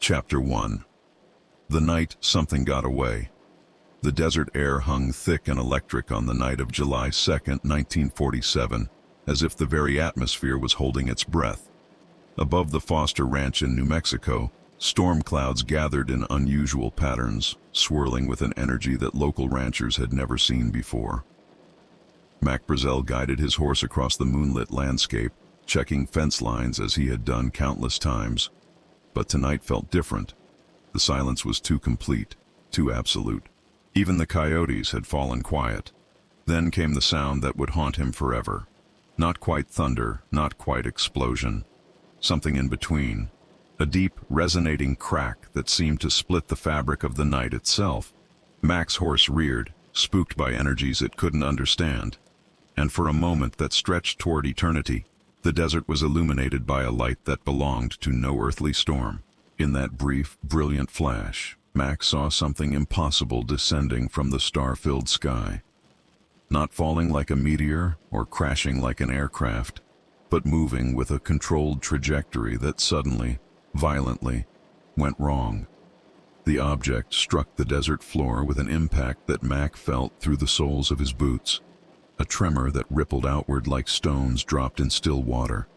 Chapter 1. The night something got away. The desert air hung thick and electric on the night of July 2, 1947, as if the very atmosphere was holding its breath. Above the Foster Ranch in New Mexico, storm clouds gathered in unusual patterns, swirling with an energy that local ranchers had never seen before. Mac Brazel guided his horse across the moonlit landscape, checking fence lines as he had done countless times. But tonight felt different. The silence was too complete, too absolute. Even the coyotes had fallen quiet. Then came the sound that would haunt him forever. Not quite thunder, not quite explosion. Something in between. A deep, resonating crack that seemed to split the fabric of the night itself. Mac's horse reared, spooked by energies it couldn't understand. And for a moment that stretched toward eternity, the desert was illuminated by a light that belonged to no earthly storm. In that brief, brilliant flash, Mac saw something impossible descending from the star-filled sky. Not falling like a meteor or crashing like an aircraft, but moving with a controlled trajectory that suddenly, violently, went wrong. The object struck the desert floor with an impact that Mac felt through the soles of his boots, a tremor that rippled outward like stones dropped in still water.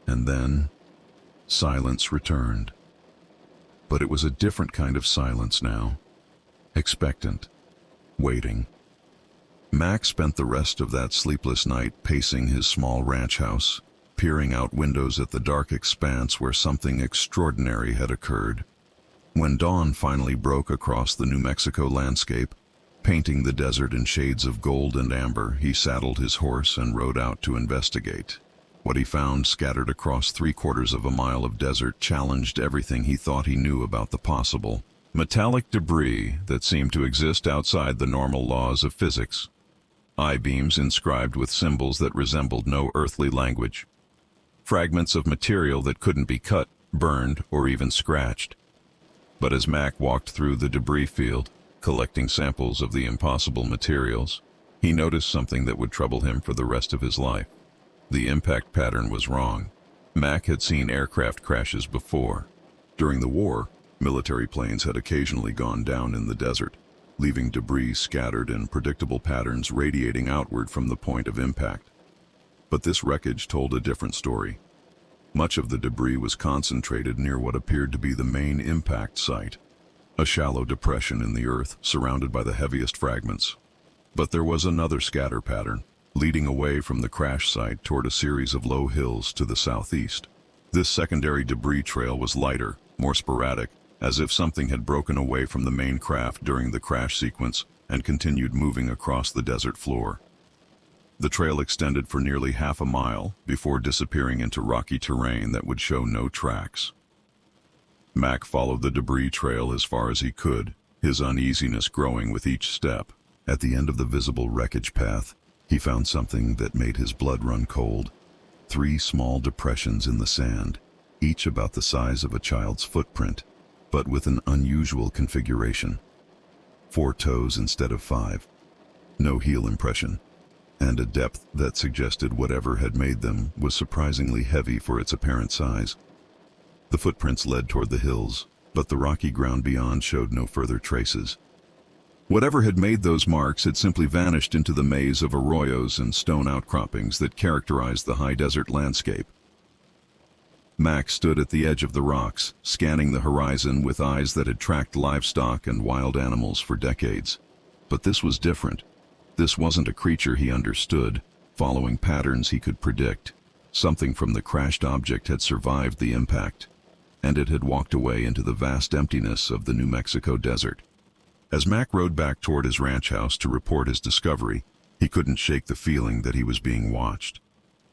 And then, silence returned. But it was a different kind of silence now. Expectant. Waiting. Mac spent the rest of that sleepless night pacing his small ranch house, peering out windows at the dark expanse where something extraordinary had occurred. When dawn finally broke across the New Mexico landscape, painting the desert in shades of gold and amber, he saddled his horse and rode out to investigate. What he found scattered across 3/4 of a mile of desert challenged everything he thought he knew about the possible. Metallic debris that seemed to exist outside the normal laws of physics. I-beams inscribed with symbols that resembled no earthly language. Fragments of material that couldn't be cut, burned, or even scratched. But as Mac walked through the debris field, collecting samples of the impossible materials, he noticed something that would trouble him for the rest of his life. The impact pattern was wrong. Mac had seen aircraft crashes before. During the war, military planes had occasionally gone down in the desert, leaving debris scattered in predictable patterns radiating outward from the point of impact. But this wreckage told a different story. Much of the debris was concentrated near what appeared to be the main impact site, a shallow depression in the earth surrounded by the heaviest fragments. But there was another scatter pattern, leading away from the crash site toward a series of low hills to the southeast. This secondary debris trail was lighter, more sporadic, as if something had broken away from the main craft during the crash sequence and continued moving across the desert floor. The trail extended for nearly half a mile before disappearing into rocky terrain that would show no tracks. Mac followed the debris trail as far as he could, his uneasiness growing with each step. At the end of the visible wreckage path, he found something that made his blood run cold. 3 small depressions in the sand, each about the size of a child's footprint, but with an unusual configuration. 4 toes instead of 5. No heel impression, and a depth that suggested whatever had made them was surprisingly heavy for its apparent size. The footprints led toward the hills, but the rocky ground beyond showed no further traces. Whatever had made those marks had simply vanished into the maze of arroyos and stone outcroppings that characterized the high desert landscape. Mac stood at the edge of the rocks, scanning the horizon with eyes that had tracked livestock and wild animals for decades. But this was different. This wasn't a creature he understood, following patterns he could predict. Something from the crashed object had survived the impact, and it had walked away into the vast emptiness of the New Mexico desert. As Mac rode back toward his ranch house to report his discovery, he couldn't shake the feeling that he was being watched.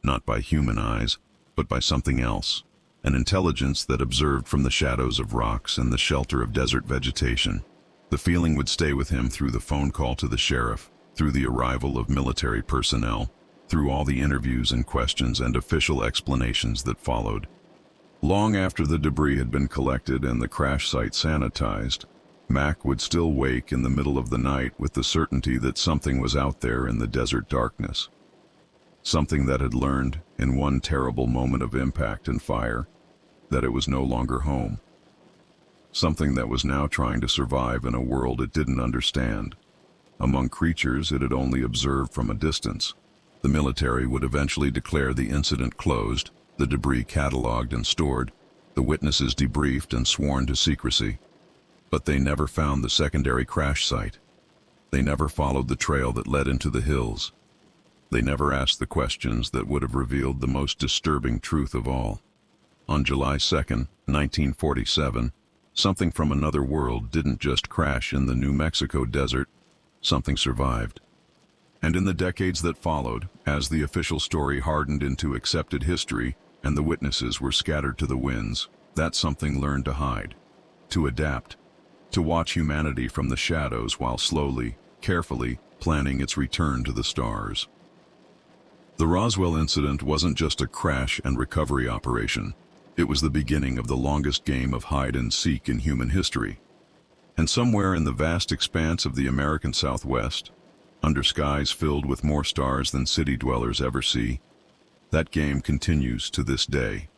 Not by human eyes, but by something else. An intelligence that observed from the shadows of rocks and the shelter of desert vegetation. The feeling would stay with him through the phone call to the sheriff, through the arrival of military personnel, through all the interviews and questions and official explanations that followed. Long after the debris had been collected and the crash site sanitized, Mac would still wake in the middle of the night with the certainty that something was out there in the desert darkness. Something that had learned, in one terrible moment of impact and fire, that it was no longer home. something that was now trying to survive in a world it didn't understand. Among creatures it had only observed from a distance. The military would eventually declare the incident closed, the debris catalogued and stored, the witnesses debriefed and sworn to secrecy. But they never found the secondary crash site. They never followed the trail that led into the hills. They never asked the questions that would have revealed the most disturbing truth of all. On July 2nd, 1947, something from another world didn't just crash in the New Mexico desert, something survived. And in the decades that followed, as the official story hardened into accepted history and the witnesses were scattered to the winds, that something learned to hide, to adapt, to watch humanity from the shadows while slowly, carefully planning its return to the stars. The Roswell incident wasn't just a crash and recovery operation. It was the beginning of the longest game of hide and seek in human history. And somewhere in the vast expanse of the American Southwest, under skies filled with more stars than city dwellers ever see, that game continues to this day.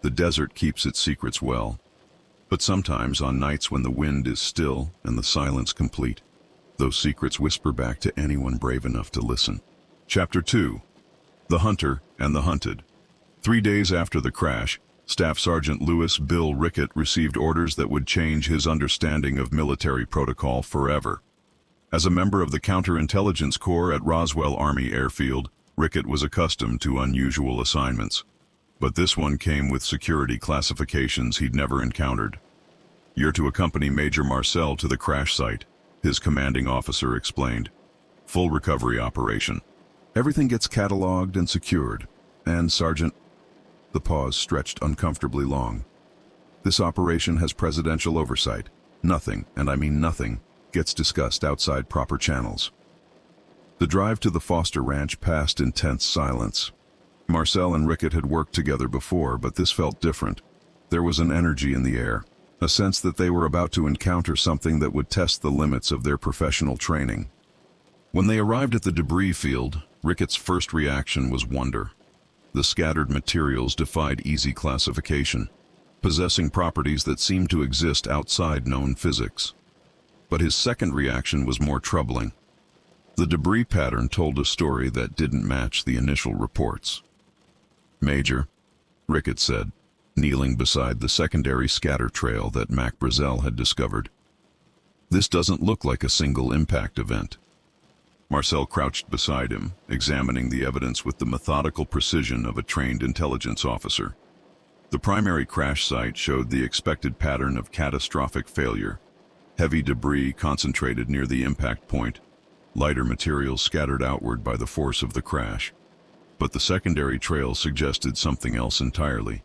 The desert keeps its secrets well. But sometimes, on nights when the wind is still and the silence complete, those secrets whisper back to anyone brave enough to listen. Chapter 2. The Hunter and the Hunted. 3 days after the crash, Staff Sergeant Louis Bill Rickett received orders that would change his understanding of military protocol forever. As a member of the Counterintelligence Corps at Roswell Army Airfield, Rickett was accustomed to unusual assignments. But this one came with security classifications he'd never encountered. "You're to accompany Major Marcel to the crash site," his commanding officer explained. "Full recovery operation. Everything gets cataloged and secured. And, Sergeant..." The pause stretched uncomfortably long. "This operation has presidential oversight. Nothing, and I mean nothing, gets discussed outside proper channels." The drive to the Foster Ranch passed in tense silence. Marcel and Rickett had worked together before, but this felt different. There was an energy in the air, a sense that they were about to encounter something that would test the limits of their professional training. When they arrived at the debris field, Rickett's first reaction was wonder. The scattered materials defied easy classification, possessing properties that seemed to exist outside known physics. But his second reaction was more troubling. The debris pattern told a story that didn't match the initial reports. "Major," Rickett said, kneeling beside the secondary scatter trail that Mac Brazel had discovered, "this doesn't look like a single impact event." Marcel crouched beside him, examining the evidence with the methodical precision of a trained intelligence officer. The primary crash site showed the expected pattern of catastrophic failure. Heavy debris concentrated near the impact point, lighter materials scattered outward by the force of the crash. But the secondary trail suggested something else entirely.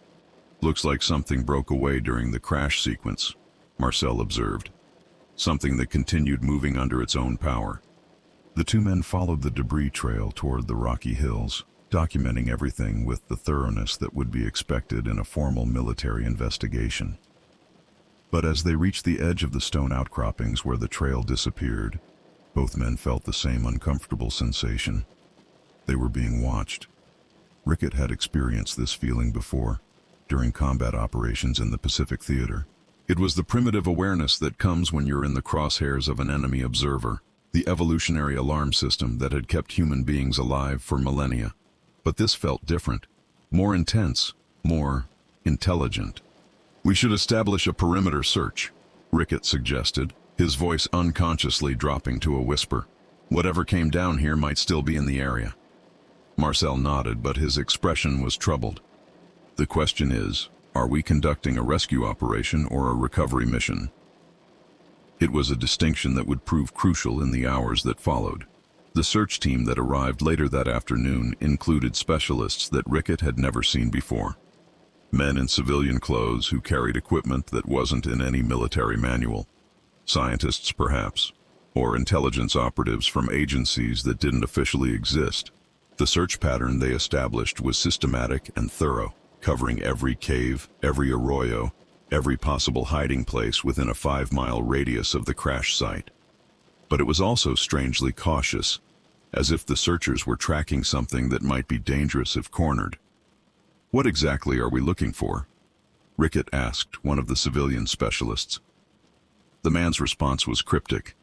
"Looks like something broke away during the crash sequence," Marcel observed. "Something that continued moving under its own power." The two men followed the debris trail toward the rocky hills, documenting everything with the thoroughness that would be expected in a formal military investigation. But as they reached the edge of the stone outcroppings where the trail disappeared, both men felt the same uncomfortable sensation. They were being watched. Rickett had experienced this feeling before, during combat operations in the Pacific Theater. It was the primitive awareness that comes when you're in the crosshairs of an enemy observer, the evolutionary alarm system that had kept human beings alive for millennia. But this felt different, more intense, more intelligent. "We should establish a perimeter search," Rickett suggested, his voice unconsciously dropping to a whisper. "Whatever came down here might still be in the area." Marcel nodded, but his expression was troubled. "The question is, are we conducting a rescue operation or a recovery mission?" It was a distinction that would prove crucial in the hours that followed. The search team that arrived later that afternoon included specialists that Rickett had never seen before. Men in civilian clothes who carried equipment that wasn't in any military manual. Scientists, perhaps, or intelligence operatives from agencies that didn't officially exist. The search pattern they established was systematic and thorough, covering every cave, every arroyo, every possible hiding place within a 5-mile radius of the crash site. But it was also strangely cautious, as if the searchers were tracking something that might be dangerous if cornered. "What exactly are we looking for?" Rickett asked one of the civilian specialists. The man's response was cryptic.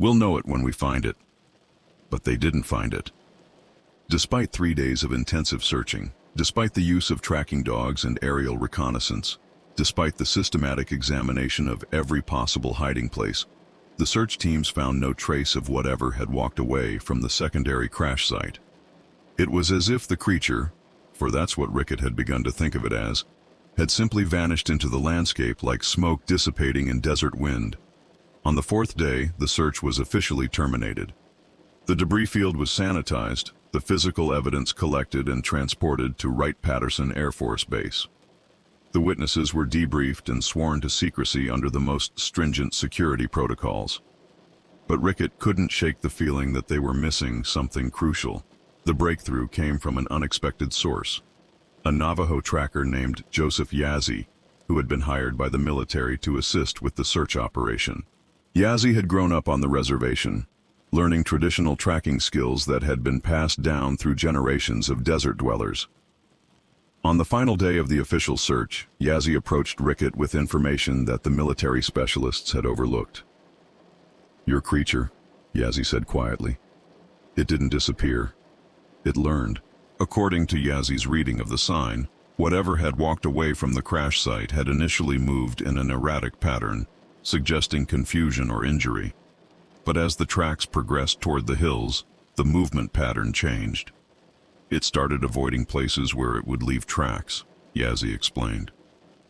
"We'll know it when we find it." But they didn't find it. Despite 3 days of intensive searching, despite the use of tracking dogs and aerial reconnaissance, despite the systematic examination of every possible hiding place, the search teams found no trace of whatever had walked away from the secondary crash site. It was as if the creature, for that's what Rickett had begun to think of it as, had simply vanished into the landscape like smoke dissipating in desert wind. On the 4th day, the search was officially terminated. The debris field was sanitized, the physical evidence collected and transported to Wright-Patterson Air Force Base. The witnesses were debriefed and sworn to secrecy under the most stringent security protocols. But Rickett couldn't shake the feeling that they were missing something crucial. The breakthrough came from an unexpected source. A Navajo tracker named Joseph Yazzie, who had been hired by the military to assist with the search operation. Yazzie had grown up on the reservation, learning traditional tracking skills that had been passed down through generations of desert dwellers. On the final day of the official search, Yazzie approached Rickett with information that the military specialists had overlooked. "Your creature," Yazzie said quietly. "It didn't disappear. It learned." According to Yazzie's reading of the sign, whatever had walked away from the crash site had initially moved in an erratic pattern, suggesting confusion or injury. But as the tracks progressed toward the hills, the movement pattern changed. It started avoiding places where it would leave tracks, Yazzie explained.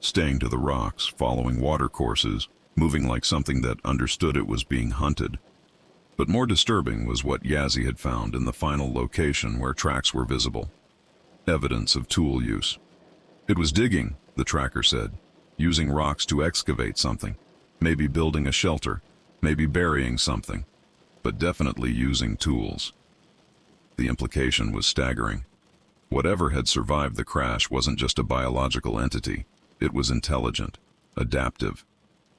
Staying to the rocks, following water courses, moving like something that understood it was being hunted. But more disturbing was what Yazzie had found in the final location where tracks were visible. Evidence of tool use. "It was digging," the tracker said, "using rocks to excavate something, maybe building a shelter, maybe burying something, but definitely using tools." The implication was staggering. Whatever had survived the crash wasn't just a biological entity. It was intelligent, adaptive,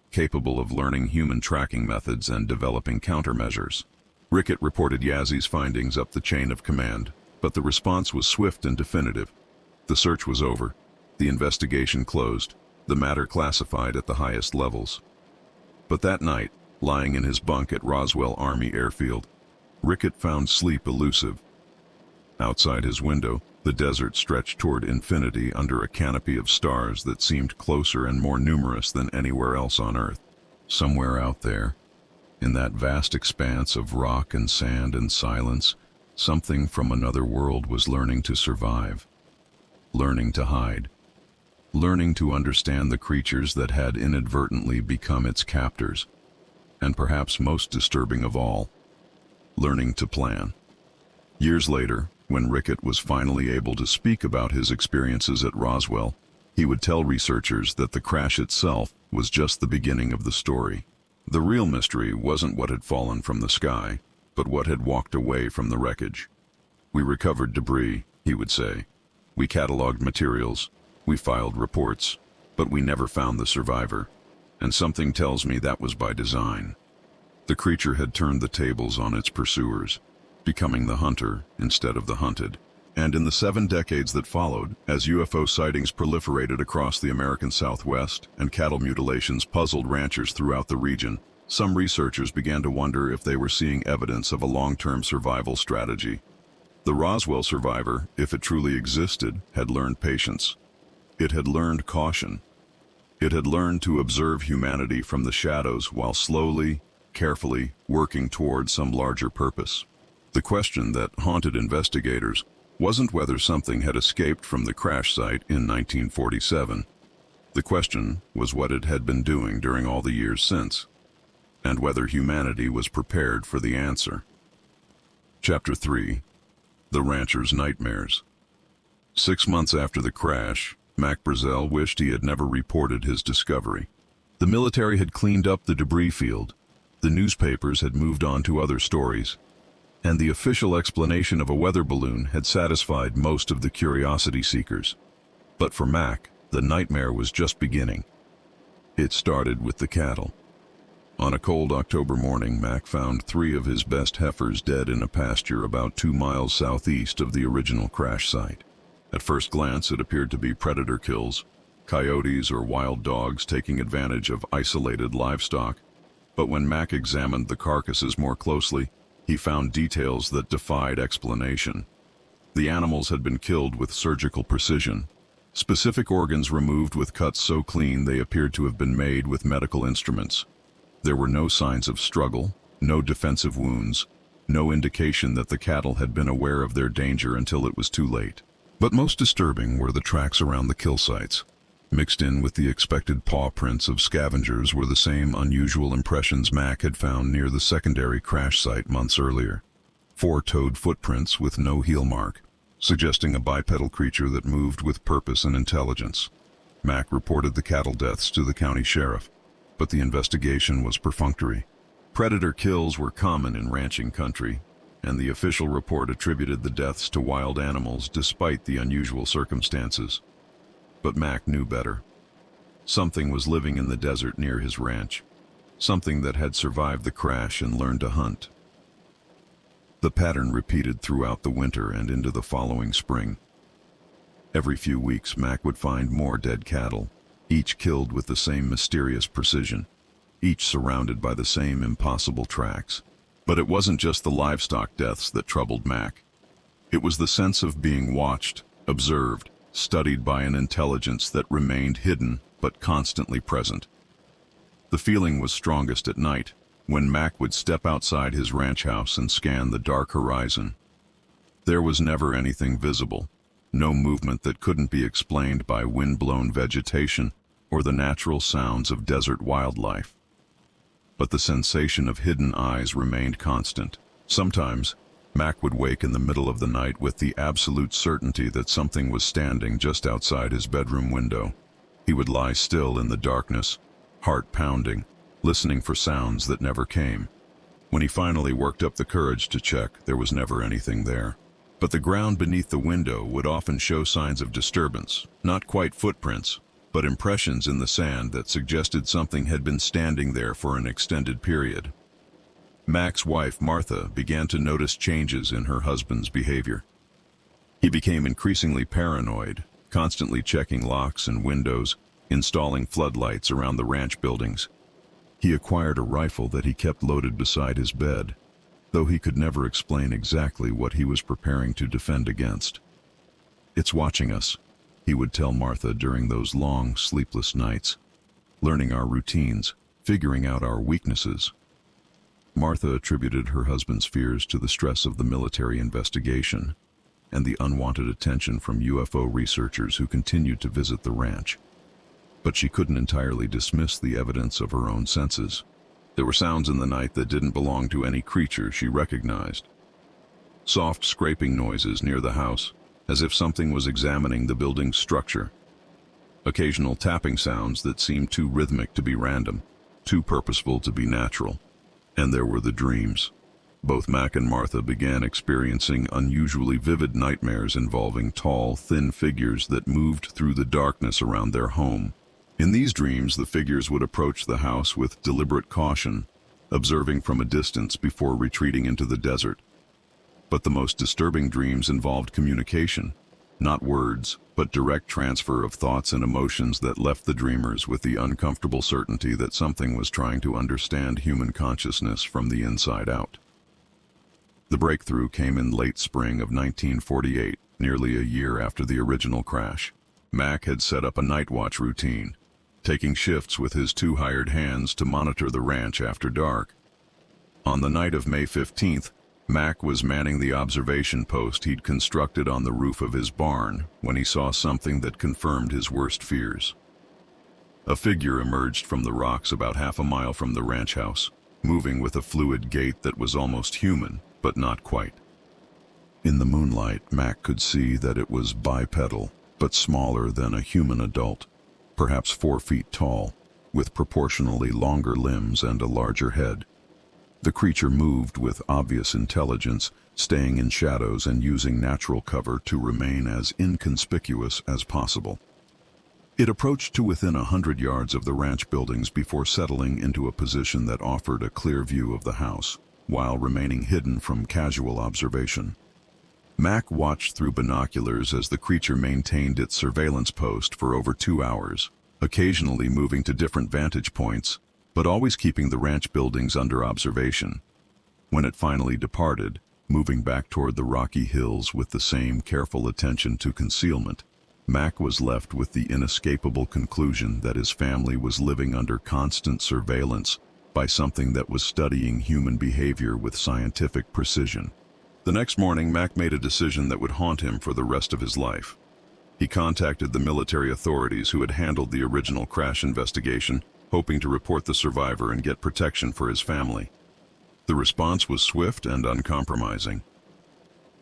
capable of learning human tracking methods and developing countermeasures. Rickett reported Yazzie's findings up the chain of command, but the response was swift and definitive. The search was over, the investigation closed, the matter classified at the highest levels. But that night, lying in his bunk at Roswell Army Airfield, Rickett found sleep elusive. Outside his window, the desert stretched toward infinity under a canopy of stars that seemed closer and more numerous than anywhere else on Earth. Somewhere out there, in that vast expanse of rock and sand and silence, something from another world was learning to survive, learning to hide, learning to understand the creatures that had inadvertently become its captors, and perhaps most disturbing of all, learning to plan. Years later, when Rickett was finally able to speak about his experiences at Roswell, he would tell researchers that the crash itself was just the beginning of the story. The real mystery wasn't what had fallen from the sky, but what had walked away from the wreckage. "We recovered debris," he would say. "We cataloged materials. We filed reports. But we never found the survivor. And something tells me that was by design." The creature had turned the tables on its pursuers, becoming the hunter instead of the hunted. And in the 7 decades that followed, as UFO sightings proliferated across the American Southwest and cattle mutilations puzzled ranchers throughout the region, some researchers began to wonder if they were seeing evidence of a long-term survival strategy. The Roswell survivor, if it truly existed, had learned patience. It had learned caution. It had learned to observe humanity from the shadows while slowly, carefully working toward some larger purpose. The question that haunted investigators wasn't whether something had escaped from the crash site in 1947. The question was what it had been doing during all the years since, and whether humanity was prepared for the answer. Chapter 3. The Rancher's Nightmares. 6 months after the crash, Mac Brazel wished he had never reported his discovery. The military had cleaned up the debris field, the newspapers had moved on to other stories, and the official explanation of a weather balloon had satisfied most of the curiosity seekers. But for Mac, the nightmare was just beginning. It started with the cattle. On a cold October morning, Mac found 3 of his best heifers dead in a pasture about 2 miles southeast of the original crash site. At first glance, it appeared to be predator kills, coyotes or wild dogs taking advantage of isolated livestock. But when Mac examined the carcasses more closely, he found details that defied explanation. The animals had been killed with surgical precision. Specific organs removed with cuts so clean they appeared to have been made with medical instruments. There were no signs of struggle, no defensive wounds, no indication that the cattle had been aware of their danger until it was too late. But most disturbing were the tracks around the kill sites. Mixed in with the expected paw prints of scavengers were the same unusual impressions Mac had found near the secondary crash site months earlier. 4-toed footprints with no heel mark, suggesting a bipedal creature that moved with purpose and intelligence. Mac reported the cattle deaths to the county sheriff, but the investigation was perfunctory. Predator kills were common in ranching country, and the official report attributed the deaths to wild animals despite the unusual circumstances. But Mac knew better. Something was living in the desert near his ranch, something that had survived the crash and learned to hunt. The pattern repeated throughout the winter and into the following spring. Every few weeks, Mac would find more dead cattle, each killed with the same mysterious precision, each surrounded by the same impossible tracks. But it wasn't just the livestock deaths that troubled Mac. It was the sense of being watched, observed, studied by an intelligence that remained hidden but constantly present. The feeling was strongest at night, when Mac would step outside his ranch house and scan the dark horizon. There was never anything visible, no movement that couldn't be explained by wind-blown vegetation or the natural sounds of desert wildlife. But the sensation of hidden eyes remained constant. Sometimes, Mac would wake in the middle of the night with the absolute certainty that something was standing just outside his bedroom window. He would lie still in the darkness, heart pounding, listening for sounds that never came. When he finally worked up the courage to check, there was never anything there. But the ground beneath the window would often show signs of disturbance, not quite footprints, but impressions in the sand that suggested something had been standing there for an extended period. Mac's wife, Martha, began to notice changes in her husband's behavior. He became increasingly paranoid, constantly checking locks and windows, installing floodlights around the ranch buildings. He acquired a rifle that he kept loaded beside his bed, though he could never explain exactly what he was preparing to defend against. "It's watching us," he would tell Martha during those long, sleepless nights, learning our routines, figuring out our weaknesses. Martha attributed her husband's fears to the stress of the military investigation and the unwanted attention from UFO researchers who continued to visit the ranch. But she couldn't entirely dismiss the evidence of her own senses. There were sounds in the night that didn't belong to any creature she recognized. Soft scraping noises near the house, as if something was examining the building's structure. Occasional tapping sounds that seemed too rhythmic to be random, too purposeful to be natural. And there were the dreams. Both Mac and Martha began experiencing unusually vivid nightmares involving tall, thin figures that moved through the darkness around their home. In these dreams, the figures would approach the house with deliberate caution, observing from a distance before retreating into the desert. But the most disturbing dreams involved communication, not words, but direct transfer of thoughts and emotions that left the dreamers with the uncomfortable certainty that something was trying to understand human consciousness from the inside out. The breakthrough came in late spring of 1948, nearly a year after the original crash. Mac had set up a night watch routine, taking shifts with his 2 hired hands to monitor the ranch after dark. On the night of May 15th, Mac was manning the observation post he'd constructed on the roof of his barn when he saw something that confirmed his worst fears. A figure emerged from the rocks about half a mile from the ranch house, moving with a fluid gait that was almost human, but not quite. In the moonlight, Mac could see that it was bipedal, but smaller than a human adult, perhaps 4 feet tall, with proportionally longer limbs and a larger head. The creature moved with obvious intelligence, staying in shadows and using natural cover to remain as inconspicuous as possible. It approached to within 100 yards of the ranch buildings before settling into a position that offered a clear view of the house, while remaining hidden from casual observation. Mac watched through binoculars as the creature maintained its surveillance post for over 2 hours, occasionally moving to different vantage points, but always keeping the ranch buildings under observation. When it finally departed, moving back toward the rocky hills with the same careful attention to concealment, Mac was left with the inescapable conclusion that his family was living under constant surveillance by something that was studying human behavior with scientific precision. The next morning, Mac made a decision that would haunt him for the rest of his life. He contacted the military authorities who had handled the original crash investigation, hoping to report the survivor and get protection for his family. The response was swift and uncompromising.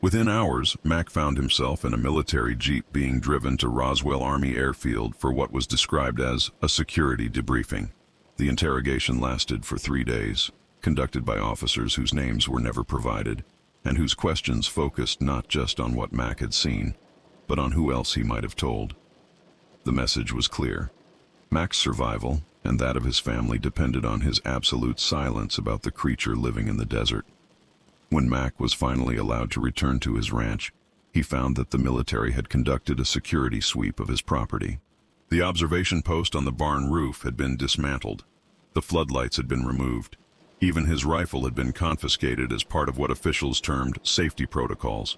Within hours, Mac found himself in a military jeep being driven to Roswell Army Airfield for what was described as a security debriefing. The interrogation lasted for 3 days, conducted by officers whose names were never provided, and whose questions focused not just on what Mac had seen, but on who else he might have told. The message was clear. Mac's survival, and that of his family, depended on his absolute silence about the creature living in the desert. When Mac was finally allowed to return to his ranch, he found that the military had conducted a security sweep of his property. The observation post on the barn roof had been dismantled. The floodlights had been removed. Even his rifle had been confiscated as part of what officials termed safety protocols.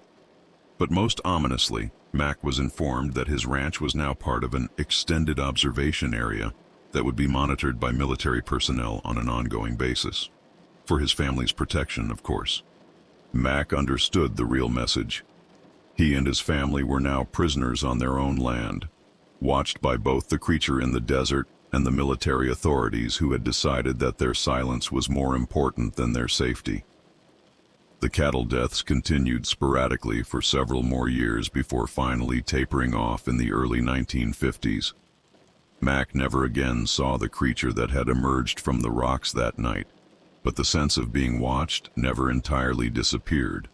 But most ominously, Mac was informed that his ranch was now part of an extended observation area that would be monitored by military personnel on an ongoing basis. For his family's protection, of course. Mac understood the real message. He and his family were now prisoners on their own land, watched by both the creature in the desert and the military authorities who had decided that their silence was more important than their safety. The cattle deaths continued sporadically for several more years before finally tapering off in the early 1950s. Mac never again saw the creature that had emerged from the rocks that night, but the sense of being watched never entirely disappeared.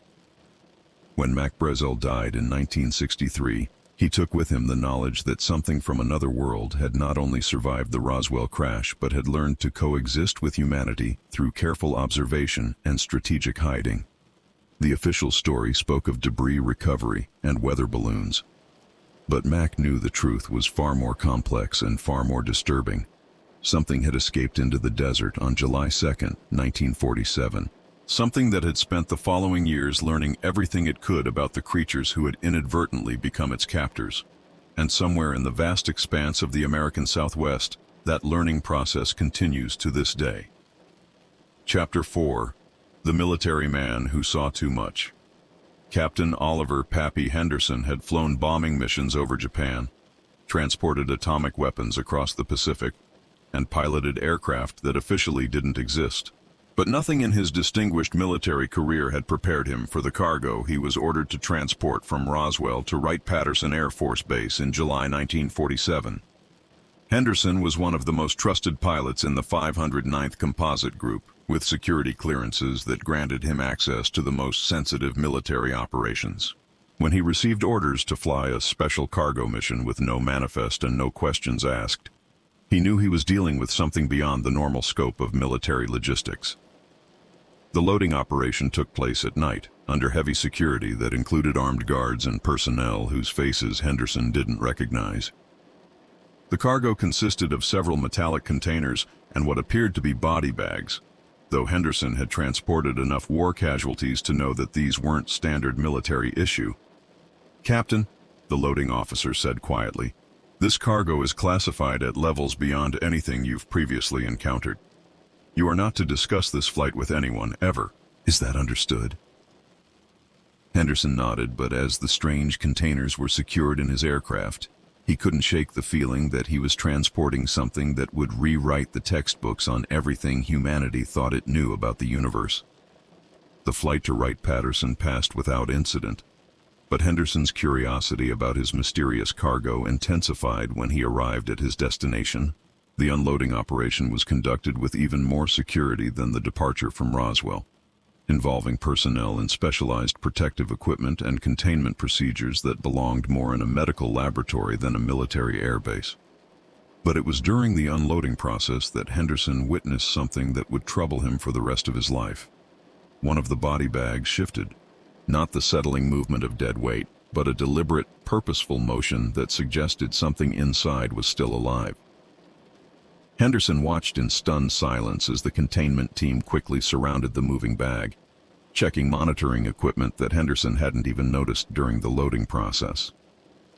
When Mac Brazel died in 1963, he took with him the knowledge that something from another world had not only survived the Roswell crash but had learned to coexist with humanity through careful observation and strategic hiding. The official story spoke of debris recovery and weather balloons. But Mac knew the truth was far more complex and far more disturbing. Something had escaped into the desert on July 2, 1947. Something that had spent the following years learning everything it could about the creatures who had inadvertently become its captors. And somewhere in the vast expanse of the American Southwest, that learning process continues to this day. Chapter 4. The Military Man Who Saw Too Much. Captain Oliver "Pappy" Henderson had flown bombing missions over Japan, transported atomic weapons across the Pacific, and piloted aircraft that officially didn't exist. But nothing in his distinguished military career had prepared him for the cargo he was ordered to transport from Roswell to Wright-Patterson Air Force Base in July 1947. Henderson was one of the most trusted pilots in the 509th Composite Group, with security clearances that granted him access to the most sensitive military operations. When he received orders to fly a special cargo mission with no manifest and no questions asked, he knew he was dealing with something beyond the normal scope of military logistics. The loading operation took place at night, under heavy security that included armed guards and personnel whose faces Henderson didn't recognize. The cargo consisted of several metallic containers and what appeared to be body bags, though Henderson had transported enough war casualties to know that these weren't standard military issue. "Captain," the loading officer said quietly, "this cargo is classified at levels beyond anything you've previously encountered. You are not to discuss this flight with anyone, ever. Is that understood?" Henderson nodded, but as the strange containers were secured in his aircraft, he couldn't shake the feeling that he was transporting something that would rewrite the textbooks on everything humanity thought it knew about the universe. The flight to Wright-Patterson passed without incident, but Henderson's curiosity about his mysterious cargo intensified when he arrived at his destination. The unloading operation was conducted with even more security than the departure from Roswell, involving personnel in specialized protective equipment and containment procedures that belonged more in a medical laboratory than a military airbase. But it was during the unloading process that Henderson witnessed something that would trouble him for the rest of his life. One of the body bags shifted, Not the settling movement of dead weight, but a deliberate, purposeful motion that suggested something inside was still alive. Henderson watched in stunned silence as the containment team quickly surrounded the moving bag, checking monitoring equipment that Henderson hadn't even noticed during the loading process.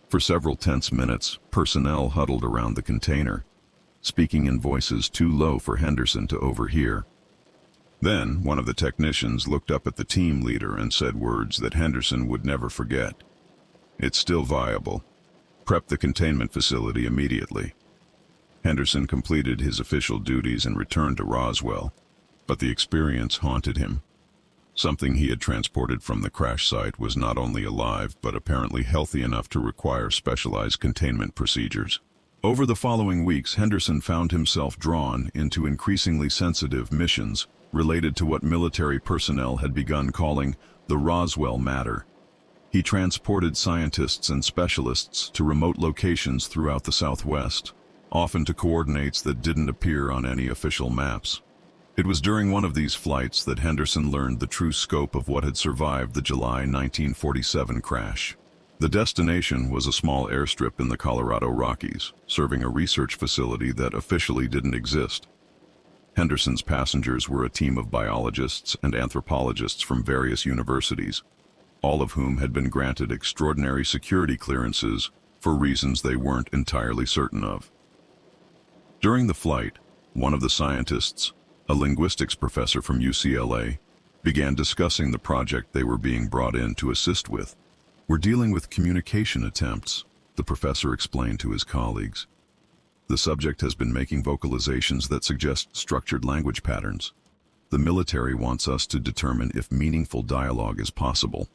For several tense minutes, personnel huddled around the container, speaking in voices too low for Henderson to overhear. Then, one of the technicians looked up at the team leader and said words that Henderson would never forget. "It's still viable. Prep the containment facility immediately." Henderson completed his official duties and returned to Roswell, but the experience haunted him. Something he had transported from the crash site was not only alive, but apparently healthy enough to require specialized containment procedures. Over the following weeks, Henderson found himself drawn into increasingly sensitive missions related to what military personnel had begun calling the Roswell Matter. He transported scientists and specialists to remote locations throughout the Southwest, often to coordinates that didn't appear on any official maps. It was during one of these flights that Henderson learned the true scope of what had survived the July 1947 crash. The destination was a small airstrip in the Colorado Rockies, serving a research facility that officially didn't exist. Henderson's passengers were a team of biologists and anthropologists from various universities, all of whom had been granted extraordinary security clearances for reasons they weren't entirely certain of. During the flight, one of the scientists, a linguistics professor from UCLA, began discussing the project they were being brought in to assist with. "We're dealing with communication attempts," the professor explained to his colleagues. "The subject has been making vocalizations that suggest structured language patterns. The military wants us to determine if meaningful dialogue is possible."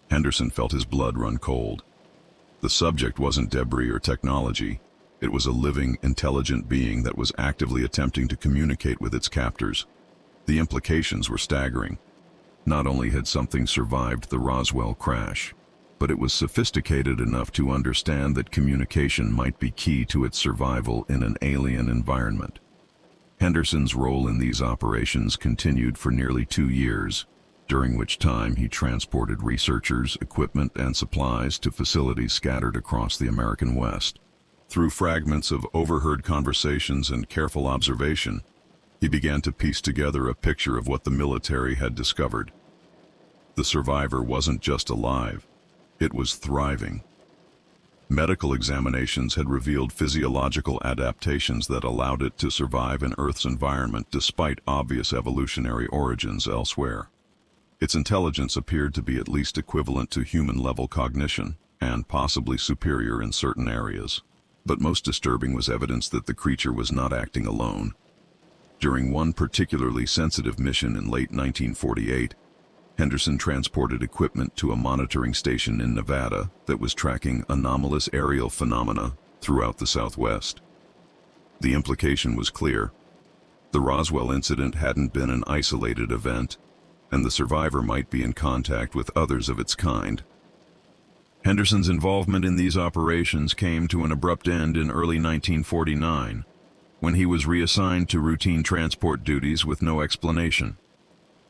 Henderson felt his blood run cold. The subject wasn't debris or technology. It was a living, intelligent being that was actively attempting to communicate with its captors. The implications were staggering. Not only had something survived the Roswell crash, but it was sophisticated enough to understand that communication might be key to its survival in an alien environment. Henderson's role in these operations continued for nearly 2 years, during which time he transported researchers, equipment, and supplies to facilities scattered across the American West. Through fragments of overheard conversations and careful observation, he began to piece together a picture of what the military had discovered. The survivor wasn't just alive, it was thriving. Medical examinations had revealed physiological adaptations that allowed it to survive in Earth's environment despite obvious evolutionary origins elsewhere. Its intelligence appeared to be at least equivalent to human-level cognition, and possibly superior in certain areas. But most disturbing was evidence that the creature was not acting alone. During one particularly sensitive mission in late 1948, Henderson transported equipment to a monitoring station in Nevada that was tracking anomalous aerial phenomena throughout the Southwest. The implication was clear. The Roswell incident hadn't been an isolated event, and the survivor might be in contact with others of its kind. Henderson's involvement in these operations came to an abrupt end in early 1949, when he was reassigned to routine transport duties with no explanation.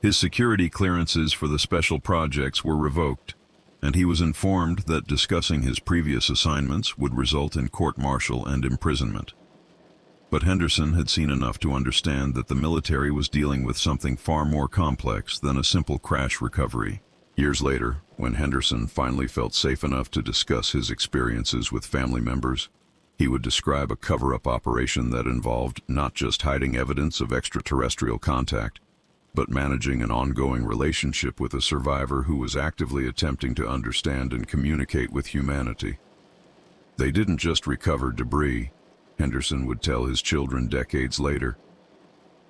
His security clearances for the special projects were revoked, and he was informed that discussing his previous assignments would result in court-martial and imprisonment. But Henderson had seen enough to understand that the military was dealing with something far more complex than a simple crash recovery. Years later, when Henderson finally felt safe enough to discuss his experiences with family members, he would describe a cover-up operation that involved not just hiding evidence of extraterrestrial contact, but managing an ongoing relationship with a survivor who was actively attempting to understand and communicate with humanity. "They didn't just recover debris," Henderson would tell his children decades later.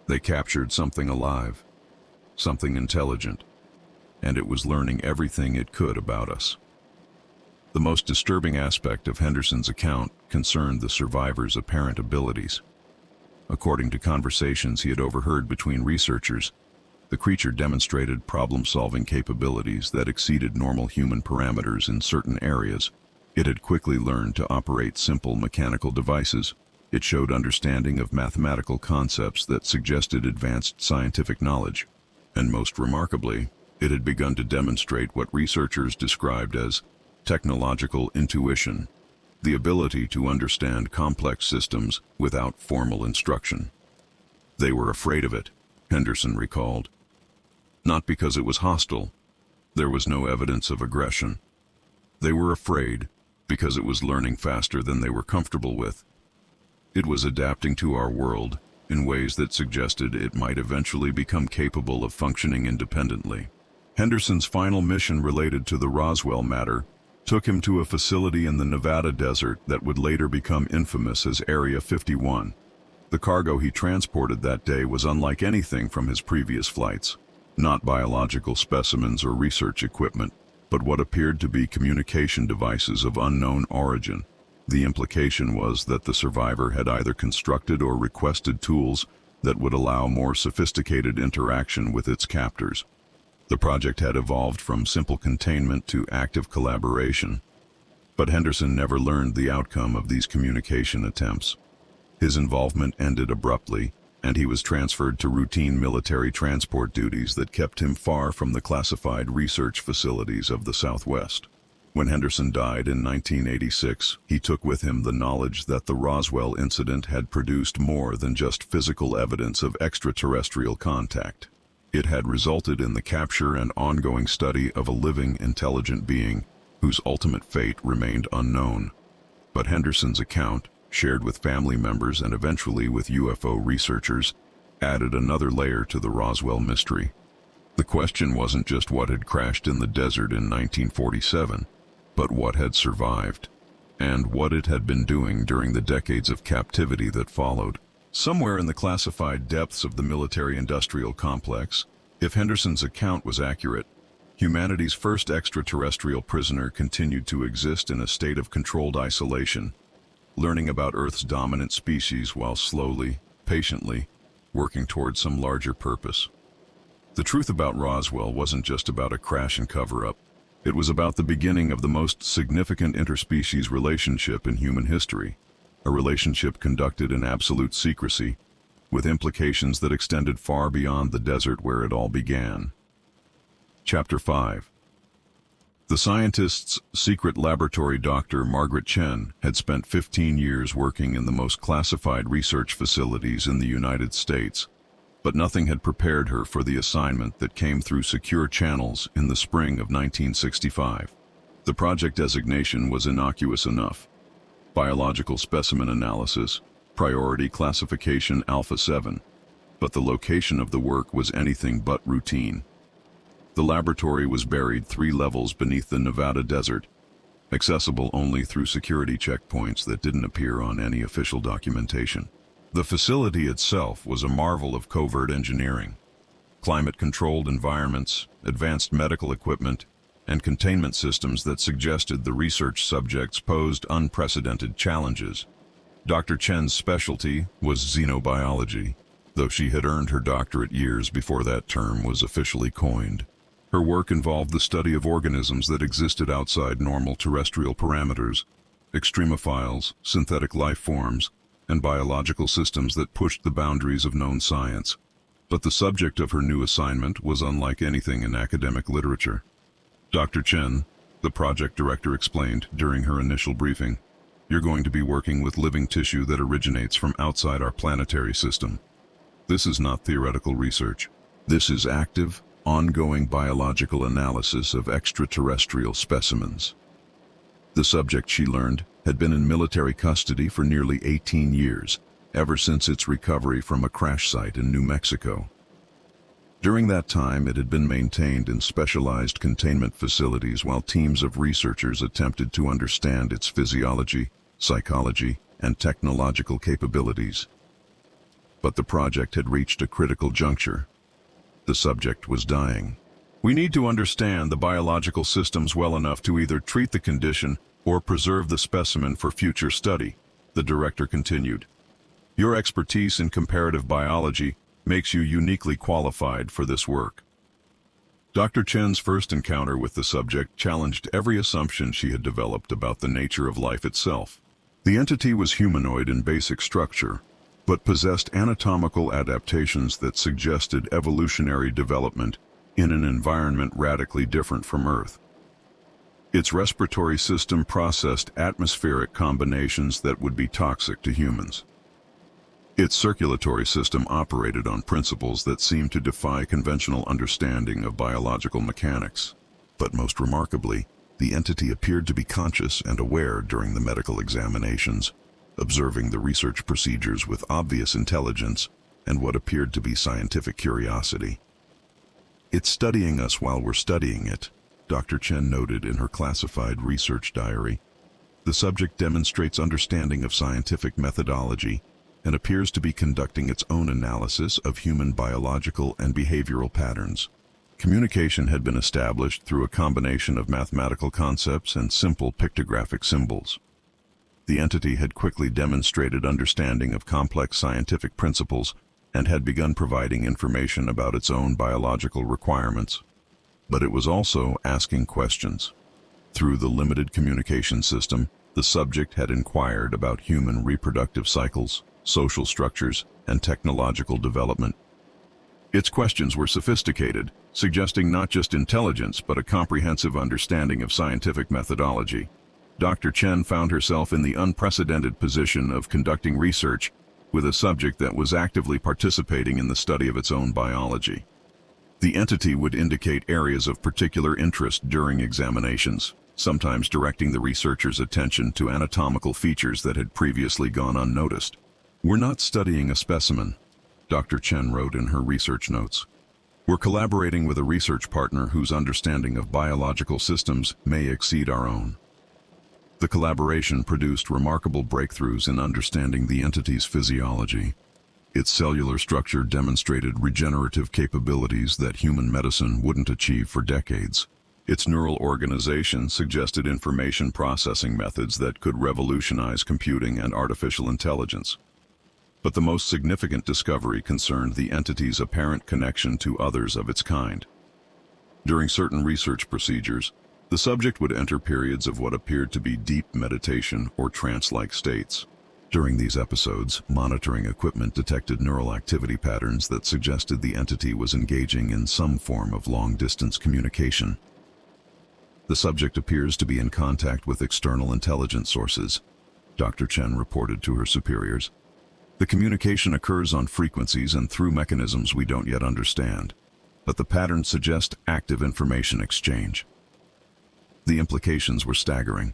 "They captured something alive, something intelligent, and it was learning everything it could about us." The most disturbing aspect of Henderson's account concerned the survivor's apparent abilities. According to conversations he had overheard between researchers, the creature demonstrated problem-solving capabilities that exceeded normal human parameters in certain areas. It had quickly learned to operate simple mechanical devices. It showed understanding of mathematical concepts that suggested advanced scientific knowledge. And most remarkably, It had begun to demonstrate what researchers described as technological intuition, the ability to understand complex systems without formal instruction. They were afraid of it, Henderson recalled. Not because it was hostile. There was no evidence of aggression. They were afraid because it was learning faster than they were comfortable with. It was adapting to our world in ways that suggested it might eventually become capable of functioning independently. Henderson's final mission related to the Roswell matter took him to a facility in the Nevada desert that would later become infamous as Area 51. The cargo he transported that day was unlike anything from his previous flights. Not biological specimens or research equipment, but what appeared to be communication devices of unknown origin. The implication was that the survivor had either constructed or requested tools that would allow more sophisticated interaction with its captors. The project had evolved from simple containment to active collaboration, but Henderson never learned the outcome of these communication attempts. His involvement ended abruptly, and he was transferred to routine military transport duties that kept him far from the classified research facilities of the Southwest. When Henderson died in 1986, he took with him the knowledge that the Roswell Incident had produced more than just physical evidence of extraterrestrial contact. It had resulted in the capture and ongoing study of a living, intelligent being whose ultimate fate remained unknown. But Henderson's account, shared with family members and eventually with UFO researchers, added another layer to the Roswell mystery. The question wasn't just what had crashed in the desert in 1947, but what had survived, and what it had been doing during the decades of captivity that followed. Somewhere in the classified depths of the military-industrial complex, if Henderson's account was accurate, humanity's first extraterrestrial prisoner continued to exist in a state of controlled isolation, learning about Earth's dominant species while slowly, patiently, working towards some larger purpose. The truth about Roswell wasn't just about a crash and cover-up. It was about the beginning of the most significant interspecies relationship in human history, a relationship conducted in absolute secrecy, with implications that extended far beyond the desert where it all began. Chapter 5. The scientist's secret laboratory doctor, Margaret Chen, had spent 15 years working in the most classified research facilities in the United States, but nothing had prepared her for the assignment that came through secure channels in the spring of 1965. The project designation was innocuous enough: biological specimen analysis, priority classification Alpha 7, but the location of the work was anything but routine. The laboratory was buried 3 levels beneath the Nevada desert, accessible only through security checkpoints that didn't appear on any official documentation. The facility itself was a marvel of covert engineering. Climate-controlled environments, advanced medical equipment, and containment systems that suggested the research subjects posed unprecedented challenges. Dr. Chen's specialty was xenobiology, though she had earned her doctorate years before that term was officially coined. Her work involved the study of organisms that existed outside normal terrestrial parameters, extremophiles, synthetic life forms, and biological systems that pushed the boundaries of known science. But the subject of her new assignment was unlike anything in academic literature. Dr. Chen, the project director, explained during her initial briefing, "You're going to be working with living tissue that originates from outside our planetary system. This is not theoretical research. This is active, ongoing biological analysis of extraterrestrial specimens." The subject, she learned, had been in military custody for nearly 18 years, ever since its recovery from a crash site in New Mexico. During that time, it had been maintained in specialized containment facilities while teams of researchers attempted to understand its physiology, psychology, and technological capabilities. But the project had reached a critical juncture. The subject was dying. "We need to understand the biological systems well enough to either treat the condition or preserve the specimen for future study," the director continued. "Your expertise in comparative biology makes you uniquely qualified for this work." Dr. Chen's first encounter with the subject challenged every assumption she had developed about the nature of life itself. The entity was humanoid in basic structure, but possessed anatomical adaptations that suggested evolutionary development in an environment radically different from Earth. Its respiratory system processed atmospheric combinations that would be toxic to humans. Its circulatory system operated on principles that seemed to defy conventional understanding of biological mechanics. But most remarkably, the entity appeared to be conscious and aware during the medical examinations, observing the research procedures with obvious intelligence and what appeared to be scientific curiosity. "It's studying us while we're studying it," Dr. Chen noted in her classified research diary. "The subject demonstrates understanding of scientific methodology and appears to be conducting its own analysis of human biological and behavioral patterns." Communication had been established through a combination of mathematical concepts and simple pictographic symbols. The entity had quickly demonstrated understanding of complex scientific principles and had begun providing information about its own biological requirements. But it was also asking questions. Through the limited communication system, the subject had inquired about human reproductive cycles, social structures, and technological development. Its questions were sophisticated, suggesting not just intelligence but a comprehensive understanding of scientific methodology. Dr. Chen found herself in the unprecedented position of conducting research with a subject that was actively participating in the study of its own biology. The entity would indicate areas of particular interest during examinations, sometimes directing the researcher's attention to anatomical features that had previously gone unnoticed. "We're not studying a specimen," Dr. Chen wrote in her research notes. "We're collaborating with a research partner whose understanding of biological systems may exceed our own." The collaboration produced remarkable breakthroughs in understanding the entity's physiology. Its cellular structure demonstrated regenerative capabilities that human medicine wouldn't achieve for decades. Its neural organization suggested information processing methods that could revolutionize computing and artificial intelligence. But the most significant discovery concerned the entity's apparent connection to others of its kind. During certain research procedures, the subject would enter periods of what appeared to be deep meditation or trance-like states. During these episodes, monitoring equipment detected neural activity patterns that suggested the entity was engaging in some form of long-distance communication. "The subject appears to be in contact with external intelligence sources," Dr. Chen reported to her superiors. "The communication occurs on frequencies and through mechanisms we don't yet understand, but the patterns suggest active information exchange." The implications were staggering.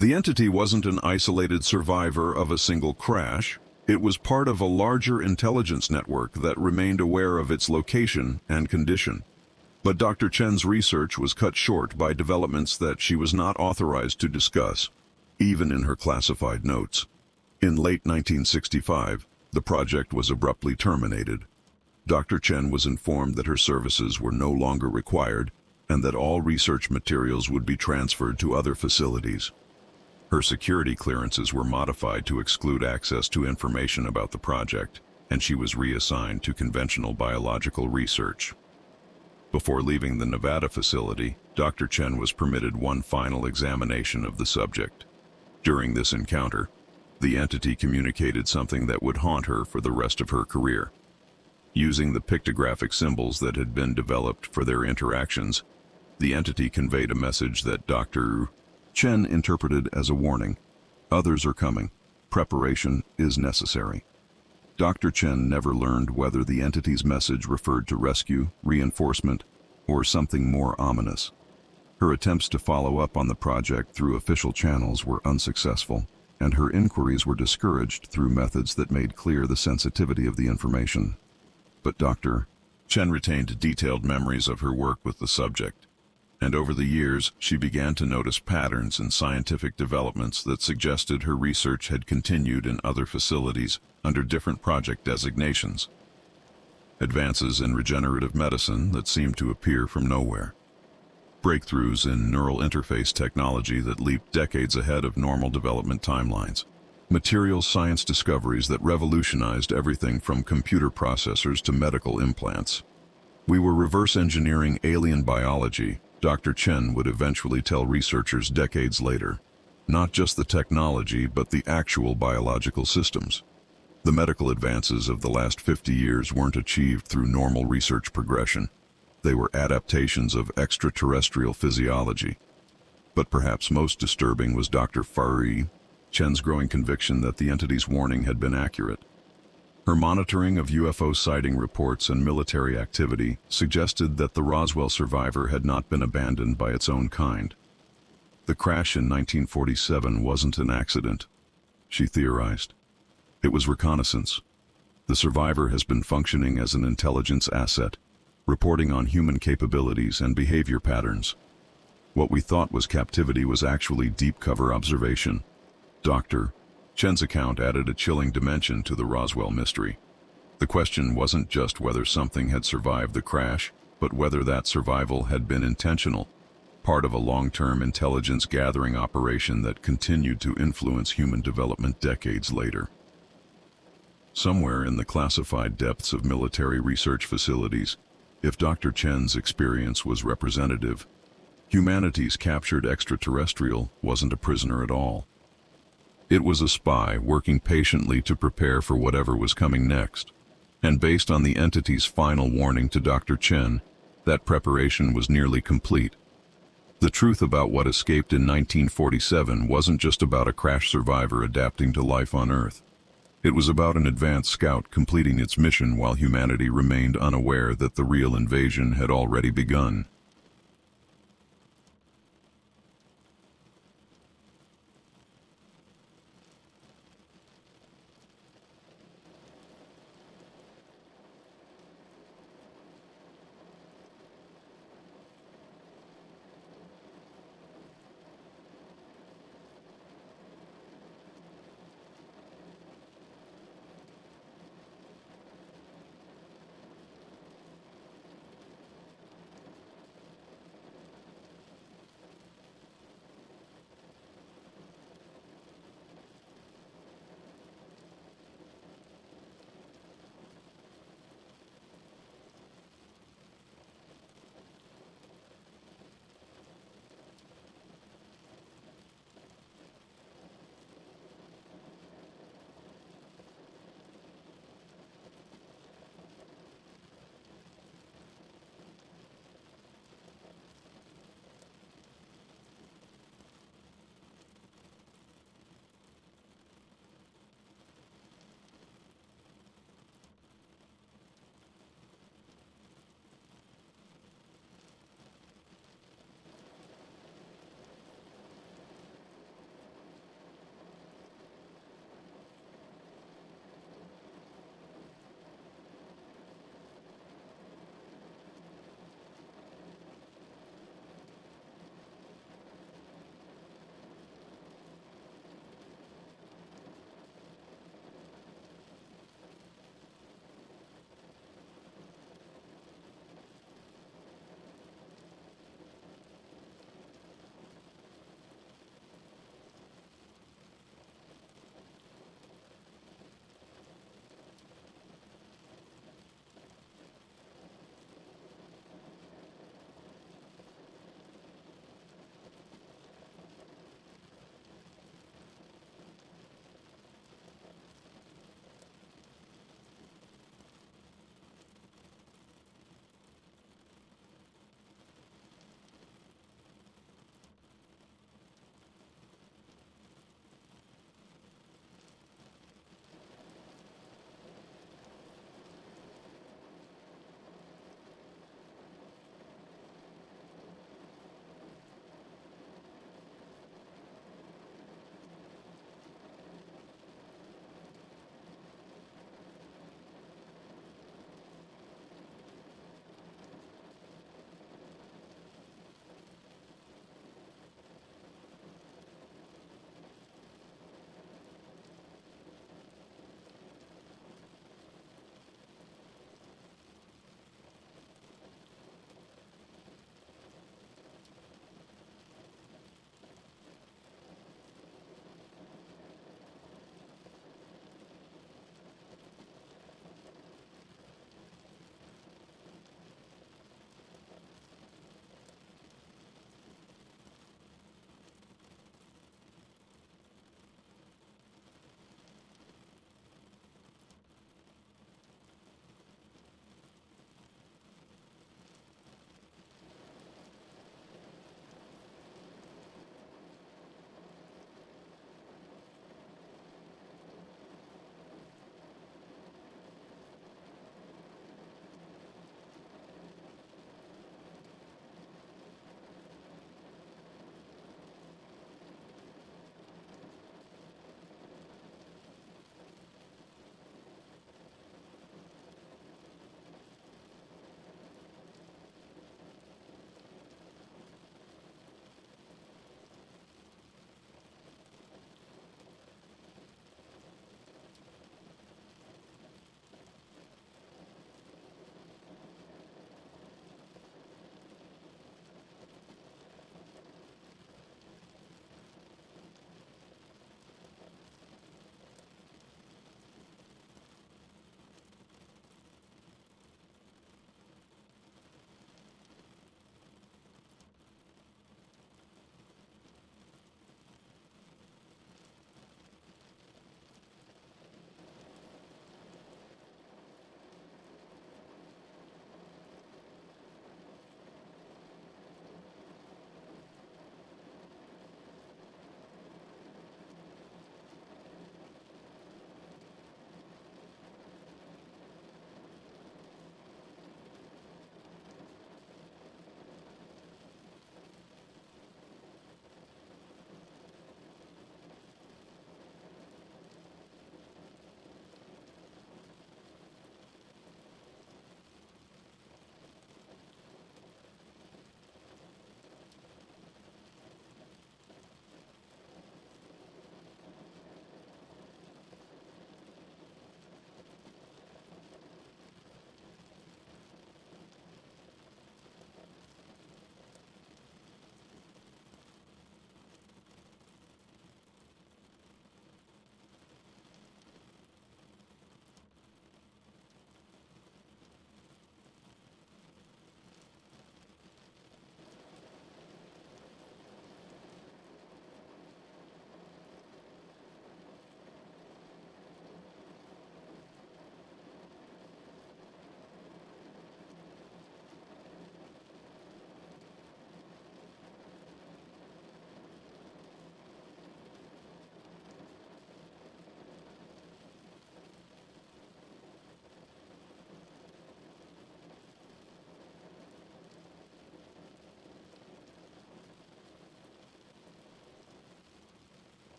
The entity wasn't an isolated survivor of a single crash. It was part of a larger intelligence network that remained aware of its location and condition. But Dr. Chen's research was cut short by developments that she was not authorized to discuss, even in her classified notes. In late 1965, the project was abruptly terminated. Dr. Chen was informed that her services were no longer required and that all research materials would be transferred to other facilities. Her security clearances were modified to exclude access to information about the project, and she was reassigned to conventional biological research. Before leaving the Nevada facility, Dr. Chen was permitted one final examination of the subject. During this encounter, the entity communicated something that would haunt her for the rest of her career. Using the pictographic symbols that had been developed for their interactions, the entity conveyed a message that Dr. Chen interpreted as a warning. "Others are coming. Preparation is necessary." Dr. Chen never learned whether the entity's message referred to rescue, reinforcement, or something more ominous. Her attempts to follow up on the project through official channels were unsuccessful, and her inquiries were discouraged through methods that made clear the sensitivity of the information. But Dr. Chen retained detailed memories of her work with the subject, and over the years she began to notice patterns in scientific developments that suggested her research had continued in other facilities under different project designations. Advances in regenerative medicine that seemed to appear from nowhere. Breakthroughs in neural interface technology that leaped decades ahead of normal development timelines. Materials science discoveries that revolutionized everything from computer processors to medical implants. "We were reverse engineering alien biology," Dr. Chen would eventually tell researchers decades later. "Not just the technology, but the actual biological systems." The medical advances of the last 50 years weren't achieved through normal research progression. They were adaptations of extraterrestrial physiology. But perhaps most disturbing was Dr. Fari Chen's growing conviction that the entity's warning had been accurate. Her monitoring of UFO sighting reports and military activity suggested that the Roswell survivor had not been abandoned by its own kind. The crash in 1947 wasn't an accident, she theorized. It was reconnaissance. The survivor has been functioning as an intelligence asset, reporting on human capabilities and behavior patterns. What we thought was captivity was actually deep cover observation. Dr. Chen's account added a chilling dimension to the Roswell mystery. The question wasn't just whether something had survived the crash, but whether that survival had been intentional, part of a long-term intelligence gathering operation that continued to influence human development decades later. Somewhere in the classified depths of military research facilities, if Dr. Chen's experience was representative, humanity's captured extraterrestrial wasn't a prisoner at all. It was a spy working patiently to prepare for whatever was coming next. And based on the entity's final warning to Dr. Chen, that preparation was nearly complete. The truth about what escaped in 1947 wasn't just about a crash survivor adapting to life on Earth. It was about an advanced scout completing its mission while humanity remained unaware that the real invasion had already begun.